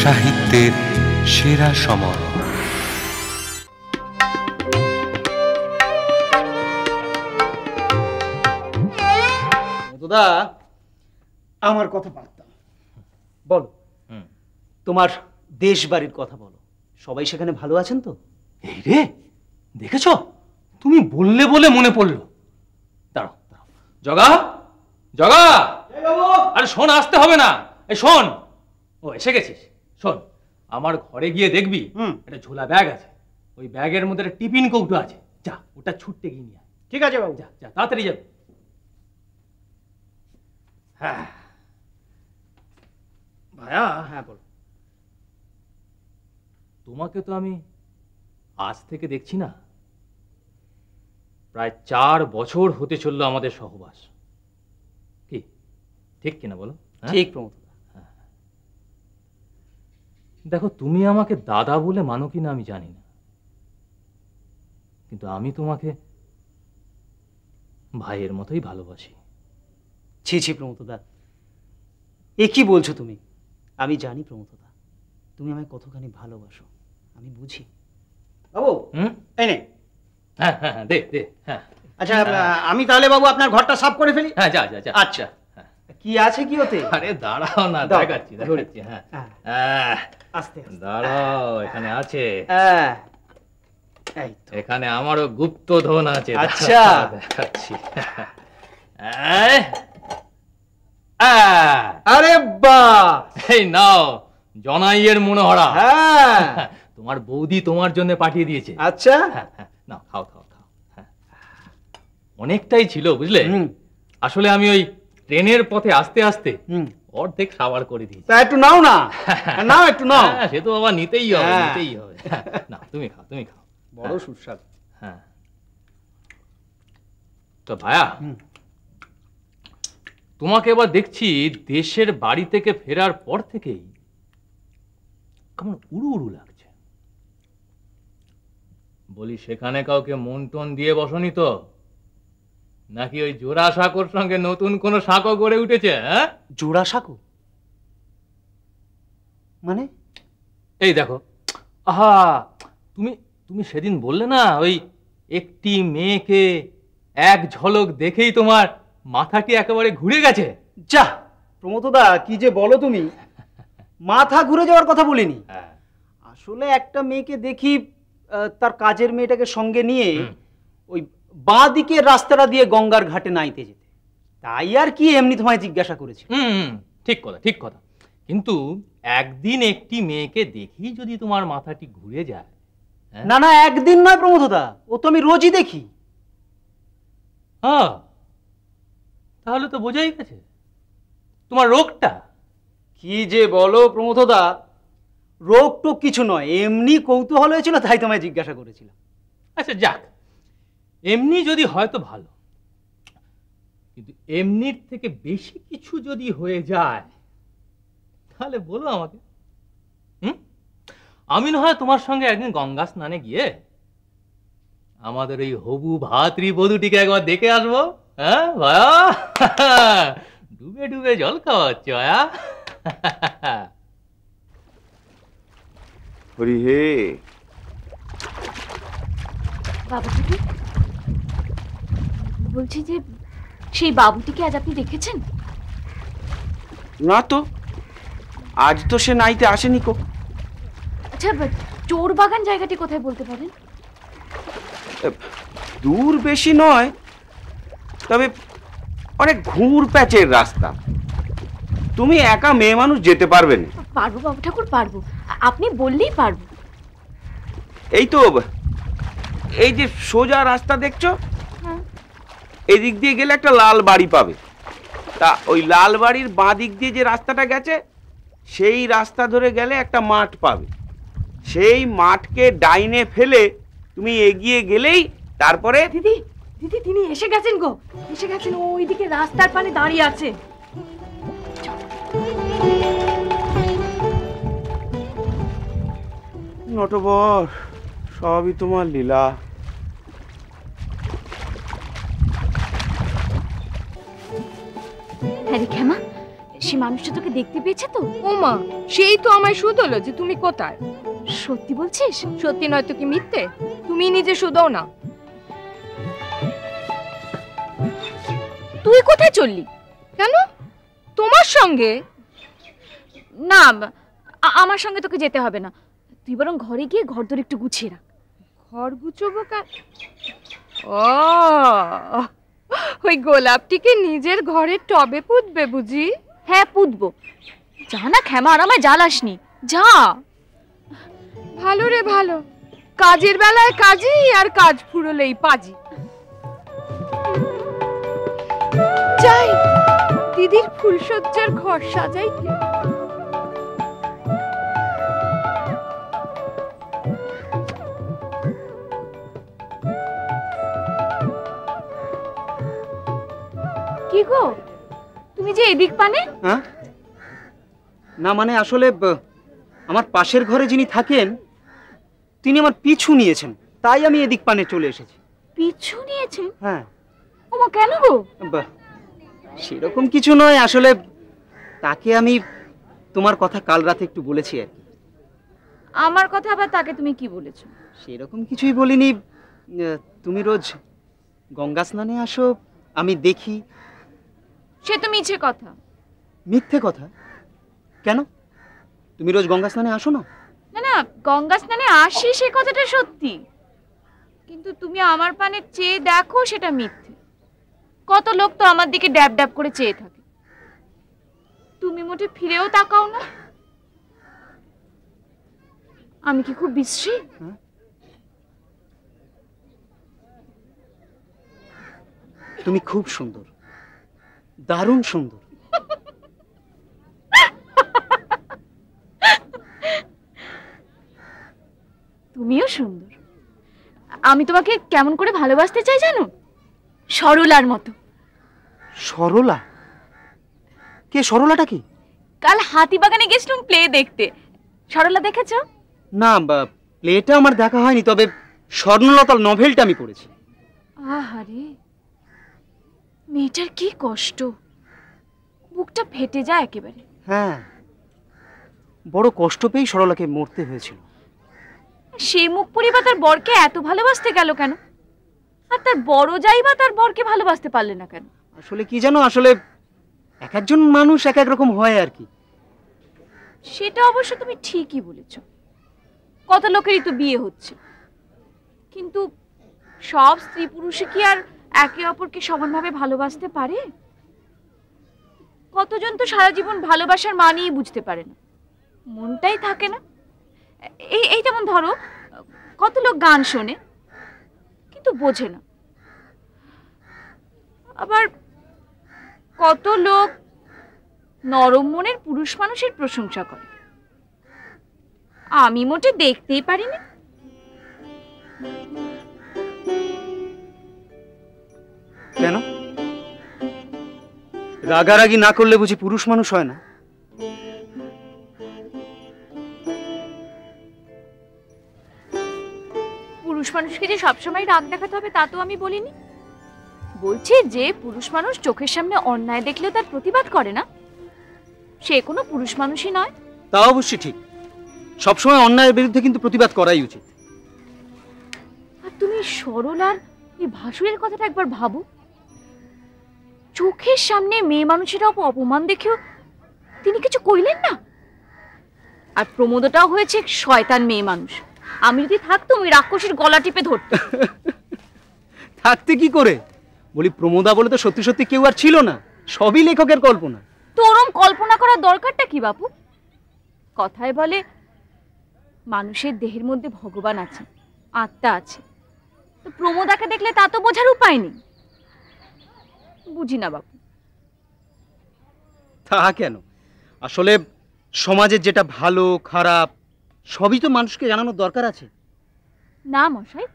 সাহিত্যের সেরা সময়। দাদা আমার কথা পারতাম বলো, তোমার দেশ বাড়ির কথা বলো, সবাই সেখানে ভালো আছেন তো? এই রে, দেখেছ, তুমি বললে বলে মনে পড়লো। দাঁড়াও দাঁড়াও, জগা জগা, আরে শোন, আসতে হবে না, এই শোন, ও এসে গেছিস। শোন, আমার ঘরে গিয়ে দেখবি একটা ঝোলা ব্যাগ আছে, ওই ব্যাগের মধ্যে একটা টিফিন কৌটো আছে, যা ওটা ছুটতে গিয়ে নিয়ে আয়। ঠিক আছে বাবু, যা যা, তাড়াতাড়ি যাবে। হ্যাঁ ভাইয়া, হ্যাঁ বলো। তোমাকে তো আমি আজ থেকে দেখছি না, প্রায় 4 বছর হতে চললো আমাদের সহবাস, কি ঠিক কিনা বলো? ঠিক প্রমোদ। দেখো, তুমি আমাকে দাদা বলে মানো কিনা আমি জানি না, কিন্তু আমি তোমাকে ভাইয়ের মতোই ভালোবাসি। ছি ছি প্রমোদদা, এ কি বলছো তুমি? আমি জানি প্রমোদদা, তুমি আমায় কতখানি ভালোবাসো, আমি বুঝি। বাবু এই নে। হ্যাঁ হ্যাঁ দে দে। হ্যাঁ আচ্ছা, আমি তাহলে বাবু আপনার ঘরটা সাফ করে ফেলি। হ্যাঁ যা যা যা। আচ্ছা, কি আছে কি ওতে? আরে দাঁড়াও না, দেখাচ্ছি দেখাচ্ছি। হ্যাঁ আস্তে দাঁড়াও, এখানে আছে, এখানে আমারও গুপ্তধন আছে। আচ্ছা দেখাচ্ছি। আরে বাহ, এই নাও জনাইয়ের মনোহরা। হ্যাঁ, তোমার বৌদি তোমার জন্য পাঠিয়ে দিয়েছে। আচ্ছা নাও, খাও খাও খাও। অনেকটাই ছিল বুঝলে, আসলে আমি ওই ট্রেনের পথে আস্তে আস্তে অর্ধেক সাবার করে দিয়েছি। তা একটু নাও না, নাও একটু নাও। সে তো বাবা নিতেই হবে, নিতেই হবে। না তুমি খাও, তুমি খাও, বড় সুস্বাদু। হ্যাঁ তো ভাইয়া, তোমাকে এবার দেখছি দেশের বাড়ি থেকে ফেরার পর থেকেই কেমন উড়ু উড়ু লাগছে। বলি, সেখানে কাউকে মন টন দিয়ে বসনি তো, নাকি ওই জোড়া সাঁকোর সঙ্গে নতুন কোন সাঁকো গড়ে উঠেছে? হ্যাঁ, জোড়া সাঁকো মানে? এই দেখো, আহা, তুমি তুমি সেদিন বললে না, ওই একটি মেয়েকে এক ঝলক দেখেই তোমার মাথাটি একেবারে ঘুরে গেছে। যা প্রমোদদা, কি যে বলো তুমি, মাথা ঘুরে যাওয়ার কথা বলিনি। আসলে একটা মেয়েকে দেখি তার কাজের মেয়েটাকে সঙ্গে নিয়ে ওই বাঁ দিকের রাস্তাটা দিয়ে গঙ্গার ঘাটে নাইতে যেতে, তাই আর কি এমনি তোমায় জিজ্ঞাসা করেছি। ঠিক কথা, ঠিক কথা, কিন্তু একদিন একটি মেয়েকে দেখি যদি তোমার মাথাটি ঘুরে যায়। না না, একদিন নয় প্রমোদদা, ও তো আমি রোজই দেখি। হ্যাঁ, তাহলে তো বোঝাই গেছে তোমার রোগটা। কি যে বলো প্রমোদদা, রোগ টোগ কিছু নয়, এমনি কৌতূহল হয়েছিল তাই তোমায় জিজ্ঞাসা করেছিলাম। আচ্ছা যাক, এমনি যদি হয়তো ভালো, কিন্তু এমনির থেকে বেশি কিছু যদি হয়ে যায় তাহলে বলো আমাকে। আমি না হয় তোমার সঙ্গে একদিন গঙ্গা স্নানে গিয়ে আমাদের ওই হবু ভাতৃ বধূটিকে একবার দেখে আসবো। হ্যাঁ ভায়া, ডুবে ডুবে জল খাওয়াচ্ছ ভায়া। হরি হে। বাবুটিকে বলছি যে, সেই বাবুটিকে আজ আপনি দেখেছেন? না তো, আজ তো সে নাইতে আসেনি কো। আচ্ছা, চোর বাগান জায়গাটি কোথায় বলতে পারেন? দূর বেশি নয়, তবে অনেক ঘুর প্যাচের রাস্তা, তুমি একা মেয়ে মানুষ যেতে পারবে না। পারবো বাবু ঠাকুর, পারবো, আপনি বললেই পারবো। এই তো, এই যে সোজা রাস্তা দেখছো, এদিক দিয়ে গেলে একটা লাল বাড়ি পাবে, তা ওই লাল বাড়ির বাঁ দিক দিয়ে যে রাস্তাটা গেছে, সেই রাস্তা ধরে গেলে একটা মাঠ পাবে, সেই মাঠকে ডাইনে ফেলে তুমি এগিয়ে গেলেই তারপরে। দিদি দিদি, তিনি এসে গেছেন গো, এসে গেছেন, ওইদিকে রাস্তার পানে দাঁড়িয়ে আছে। নটবর, সবই তোমার লীলা। হ্যাঁ রে ক্ষমা, সে মানুষটা তোকে দেখতে পেয়েছে তো? ও মা, সেই তো আমায় শুধলো যে তুমি কোথায়। সত্যি বলছিস? সত্যি নয় তো কি মিথ্যে? তুমি নিজে শুধো না। তুই কোথায় চললি? কেন, তোমার সঙ্গে? না, আমার সঙ্গে তোকে যেতে হবে না। তুই বরং ঘরে গিয়ে ঘরদোর একটু গুছিয়ে রাখ। ঘর গুছোবো কেন? ও, ওই গোলাপটিকে নিজের ঘরের টবে পুঁতবে বুঝি? হ্যাঁ, পুঁতবো। যা না ক্ষমা, আর আমায় জ্বালাসনি, যা। ভালো রে ভালো, কাজের বেলায় কাজই, আর কাজ ফুরলেই পাজি। যাই দিদির ফুলসজ্জার ঘর সাজাই। কি গো, তুমি যে এদিক পানে? হ্যাঁ, না মানে আসলে আমার পাশের ঘরে যিনি থাকেন তিনি আমার পিছু নিয়েছেন, তাই আমি এদিক পানে চলে এসেছি। পিছু নিয়েছেন? হ্যাঁ। ওমা, কেন গো? বাহ, সেরকম কিছু নয়, আসলে তাকে আমি তোমার কথা কাল রাতে একটু বলেছি আর কি। আমার কথা আবার তাকে তুমি কি বলেছো? সেরকম কিছুই বলিনি। তুমি রোজ গঙ্গা স্নানে আসো, আমি দেখি। সে তো মিছে কথা। মিথ্যে কথা? কেন, তুমি রোজ গঙ্গা স্নানে আসো না? না না, গঙ্গা স্নানে আসি সে কথাটা সত্যি, কিন্তু তুমি আমার পানে চেয়ে দেখো সেটা মিথ্যে। কত লোক তো আমার দিকে ড্যাব ড্যাব করে চেয়ে থাকে, তুমি মোটে ফিরেও তাকাও না। আমি কি খুব বিশ্রী? তুমি খুব সুন্দর, দারুণ সুন্দর। তুমিও সুন্দর। আমি তোমাকে কেমন করে ভালোবাসতে চাই জানো? সরলার মতো। সরলা? কে সরলাটা? কি? কাল হাতিবাগানে গেছিলাম প্লে দেখতে। সরলা দেখেছো? না, প্লেটা আমার দেখা হয়নি, তবে স্বর্ণলতা নভেলটা আমি পড়েছি। আহারে, মেয়েটার কি কষ্ট, বুকটা ফেটে যায় একেবারে। হ্যাঁ, বড় কষ্ট পেয়েই সরলাকে মরতে হয়েছিল। সেই মুখ পুরি বা তার বরকে এত ভালোবাসতে গেল কেন? আর তার বড় যাই বা তার বরকে ভালোবাসতে পারলে না কেন? আসলে কি জানো, আসলে এক একজন মানুষ এক এক রকম হয় আর কি। সেটা অবশ্য তুমি ঠিকই বলেছ। কত লোকেরই তো বিয়ে হচ্ছে, কিন্তু সব স্ত্রী পুরুষে কি আর একে অপরকে সমানভাবে ভালোবাসতে পারে? কতজন তো সারা জীবন ভালোবাসার মানেই বুঝতে পারে না, মনটাই থাকে না। এই যেমন ধরো, কত লোক গান শোনে কিন্তু বোঝে না, আবার কত লোক নরম মনের পুরুষ মানুষের প্রশংসা করে। আমি মোটে দেখতেই পারি না। কেন, রাগারাগি না করলে বুঝি পুরুষ মানুষ হয় না? পুরুষ মানুষকে যে সবসময় রাগ দেখাতে হবে তা তো আমি বলিনি। বলছি যে পুরুষ মানুষ চোখের সামনে অন্যায় দেখলেও তার প্রতিবাদ করে না, সে কোনো পুরুষ মানুষই নয়। তা অবশ্যই ঠিক, সবসময় অন্যায়ের বিরুদ্ধে কিন্তু প্রতিবাদ করাই উচিত। আর তুমি সরলার এই ভাসুরের কথাটা একবার ভাবো। চোখের সামনে মেয়ে মানুষের অপমান দেখেও তিনি কিছু কইলেন না। আর প্রমোদটাও হয়েছে শয়তান মেয়ে মানুষ। আমি যদি থাকতাম ওই রাক্ষসীর গলা টিপে ধরতাম। থাকতে কি করে বলি, প্রমোদা বলে তো সত্যি সত্যি কেউ আর ছিল না, সবই লেখকের কল্পনা। তো ওরম কল্পনা করার দরকারটা কি বাপু? কথায় বলে মানুষের দেহের মধ্যে ভগবান আছে, আত্মা আছে। তো প্রমোদাকে দেখলে তা তো বোঝার উপায় নেই। বুঝি না বাপু। তা কেন, আসলে সমাজের যেটা ভালো খারাপ সবই তো মানুষকে জানানোর দরকার আছে। না মশাই,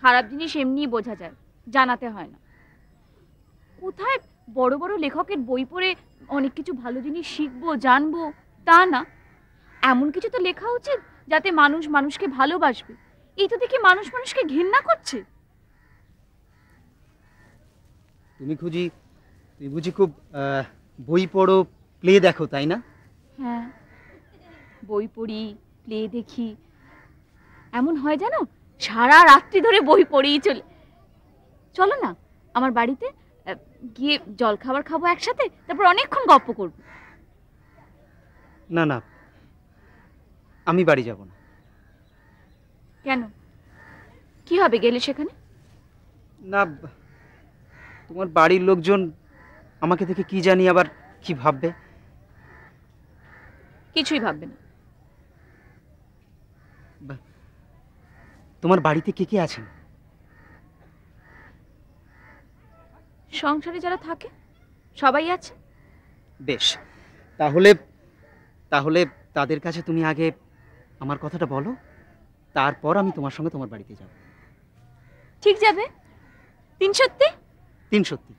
খারাপ জিনিস এমনিই বোঝা যায়, জানাতে হয় না। কোথায় বড় বড় লেখকের বই পড়ে অনেক কিছু ভালো জিনিস শিখবো জানবো তা না, এমন কিছু তো লেখা উচিত যাতে মানুষ মানুষকে ভালোবাসবে। এই তো দেখি মানুষ মানুষকে ঘৃণা করছে। তুমি বুঝি খুব বই পড়ো, প্লে দেখো, তাই না? হ্যাঁ, বই পড়ি, প্লে দেখি। এমন হয় জানো, সারা রাত্রি ধরে বই পড়েই চলো না আমার বাড়িতে, গিয়ে জল খাবার খাবো একসাথে, তারপর অনেকক্ষণ গপ্প করবো। না না, আমি বাড়ি যাব না। কেন, কি হবে গেলে সেখানে? না, তোমার বাড়ির লোকজন আমাকে দেখে কি জানি আবার কি ভাববে। কিছুই ভাববে না। তোমার বাড়িতে কে কে আছেন? সংসারে যারা থাকে সবাই আছে। বেশ, তাহলে তাহলে তাদের কাছে তুমি আগে আমার কথাটা বলো, তারপর আমি তোমার সঙ্গে তোমার বাড়িতে যাব। ঠিক যাবে? 3 সত্যি? 3 সত্যি।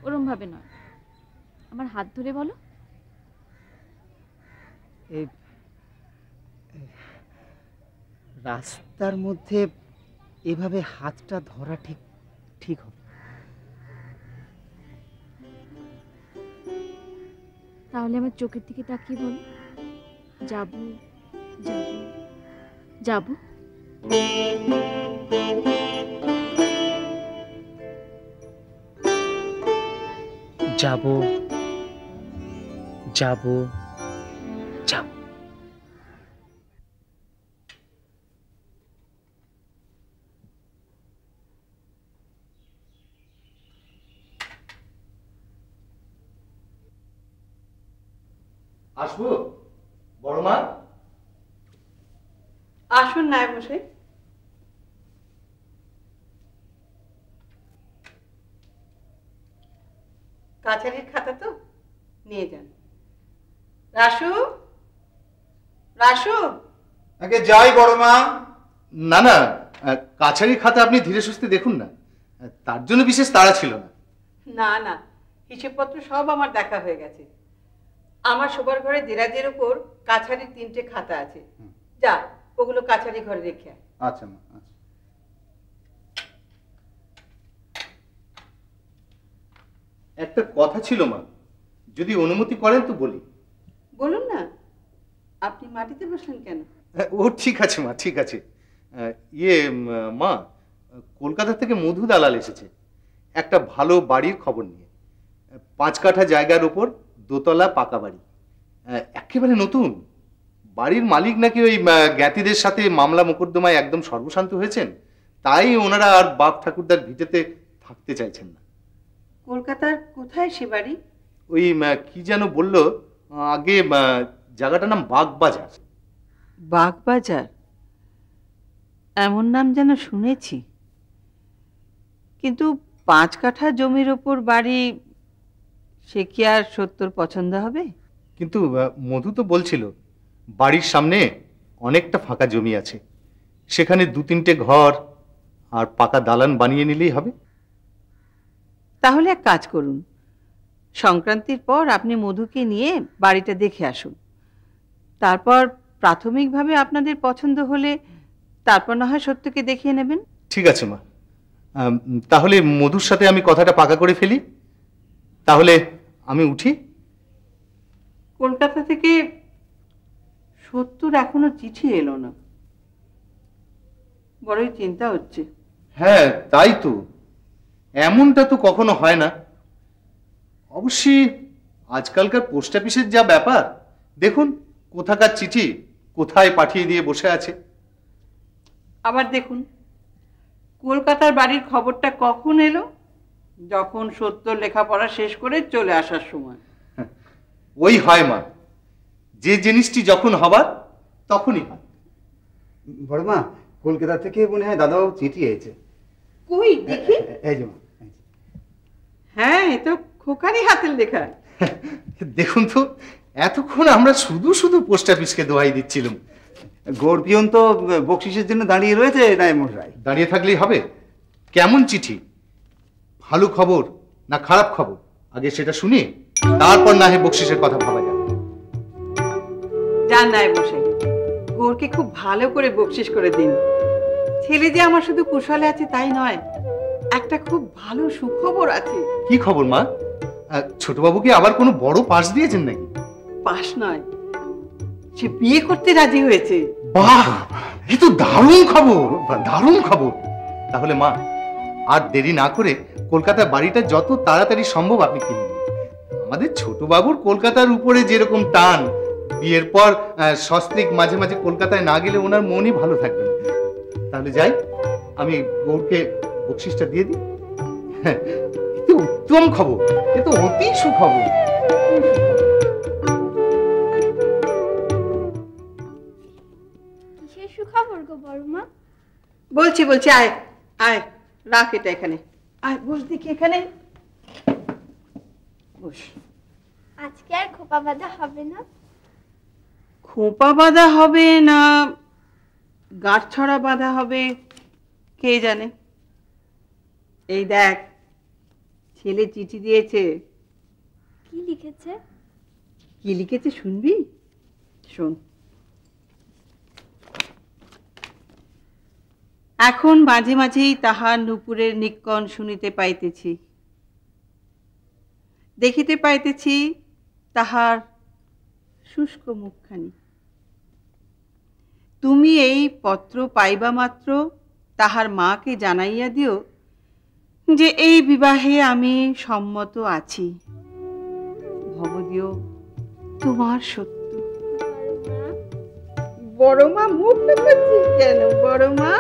ওরম ভাবে নয়, আমার হাত ধরে বলো। এই রাস্তার মধ্যে এভাবে হাতটা ধরা ঠিক ঠিক হবে? তাহলে আমার চোখের দিকে তাকিয়ে বলো, যাবো যাবো যাবো। যাবো যাবো যাবো। আসবো বড় মা? আসুন নায়েব মশাই। কাছারির খাতা তো নিয়ে যান। রাসু, রাসু। আগে যাই বড় মা। না না, কাছারির খাতা আপনি ধীরে সুস্থে দেখুন না, তার জন্য বিশেষ তাড়া ছিল না। না না, হিসেবপত্র সব আমার দেখা হয়ে গেছে। আমার শোবার ঘরে দেরাজের উপর কাছারির 3টে খাতা আছে। যা, ওগুলো কাছারি ঘরে রেখে আয়। আচ্ছা মা, আচ্ছা। একটা কথা ছিল মা, যদি অনুমতি করেন তো বলি। বলুন না, আপনি মাটিতে বসলেন কেন? ও ঠিক আছে মা, ঠিক আছে। মা, কলকাতা থেকে মধু দালাল এসেছে একটা ভালো বাড়ির খবর নিয়ে। 5 কাঠা জায়গার উপর 2 তলা পাকা বাড়ি, একেবারে নতুন। বাড়ির মালিক নাকি ওই জ্ঞাতিদের সাথে মামলা মোকদ্দমায় একদম সর্বশান্ত হয়েছেন, তাই ওনারা আর বাপ ঠাকুরদার ভিটেতে থাকতে চাইছেন না। কলকাতার কোথায় সে বাড়ি? ওই কি যেন বললো আগে, জায়গাটার নাম বাগবাজার। বাগবাজার? এমন নাম যেন শুনেছি, কিন্তু 5 কাঠা জমির ওপর বাড়ি, সে কি আর সত্তর পছন্দ হবে? কিন্তু মধু তো বলছিল বাড়ির সামনে অনেকটা ফাঁকা জমি আছে, সেখানে 2-3টে ঘর আর পাকা দালান বানিয়ে নিলেই হবে। তাহলে এক কাজ করুন, সংক্রান্তির পর আপনি মধুকে নিয়ে বাড়িটা দেখে আসুন। তারপর প্রাথমিকভাবে আপনাদের পছন্দ হলে তারপর না হয় সত্যকে দেখিয়ে নেবেন। ঠিক আছে মা, তাহলে মধুর সাথে আমি কথাটা পাকা করে ফেলি। তাহলে আমি উঠি। কলকাতা থেকে সত্যর এখনো চিঠি এলো না, বড়ই চিন্তা হচ্ছে। হ্যাঁ তাই তো, এমনটা তো কখনো হয় না। অবশ্যই আজকালকার পোস্ট অফিসের যা ব্যাপার, দেখুন কোথাকার চিঠি কোথায় পাঠিয়ে দিয়ে বসে আছে। আবার দেখুন কলকাতার বাড়ির খবরটা কখন এলো, যখন সত্য লেখাপড়া শেষ করে চলে আসার সময়। ওই হয় মা, যে জিনিসটি যখন হবার তখনই হয়। বড় মা, কলকাতা থেকে মনে হয় দাদাবাবু চিঠি এসেছে। কই দেখি। এই যে মা। হ্যাঁ, এ তো খোকারি হাতের লেখা। দেখুন তো, এতক্ষণ আমরা শুধু শুধু পোস্ট অফিসকে দোহাই দিচ্ছিলাম। গর্পিয়ন তো বকশিসের জন্য দাঁড়িয়ে রয়েছে নায়েব মশাই। দাঁড়িয়ে থাকলেই হবে? কেমন চিঠি? ভালো খবর না খারাপ খবর? আগে সেটা শুনি, তারপর না হয় বকশিসের কথা ভাবা যাবে। জান নায়েব মশাই, গোরকে খুব ভালো করে বকশিস করে দিন। ছেলে যে আমার শুধু কুশলে আছে তাই নয়, একটা খুব ভালো সুখবর আছে। কি খবর মা? ছোটবাবুকে আবার কোনো বড় পাস দিয়েছেন নাকি? পাস নয়, সে বিয়ে করতে রাজি হয়েছে। বাহ, এ তো দারুণ খবর, দারুণ খবর। তাহলে মা, আর দেরি না করে কলকাতার বাড়িটা যত তাড়াতাড়ি সম্ভব আপনি কিনুন। আমাদের ছোটবাবুর কলকাতার উপরে যেরকম টান, বিয়ের পর সস্ত্রীক মাঝে মাঝে কলকাতায় না গেলে ওনার মনই ভালো থাকবে না। তাহলে যাই, আমি গৌরকে বকশিসটা দিয়ে দিই। এ তো উত্তম খবর, এ তো অতি সুখবর। কিসের সুখবর গো বড়মা? বলছি বলছি, আয় আয়, রাখ এটা এখানে, আয় বস দেখি এখানে বস। আজকে আর খোপা বাঁধা হবে না? খোঁপা বাঁধা হবে না গাঁটছড়া বাঁধা হবে কে জানে। এই দেখ, ছেলে চিঠি দিয়েছে। কি লিখেছে? কি লিখেছে শুনবি? শোন। এখন মাঝে মাঝেই তাহার নূপুরের নিক্কণ শুনিতে পাইতেছি, দেখিতে পাইতেছি তাহার শুষ্ক মুখখানি। তুমি এই পত্র পাইবা মাত্র তাহার মাকে জানাইয়া দিও যে এই বিবাহে আমি সম্মত আছি। ভবদিও তোমার সত্য। বড় মা মুখ দেখাচ্ছিস কেন? বড় মা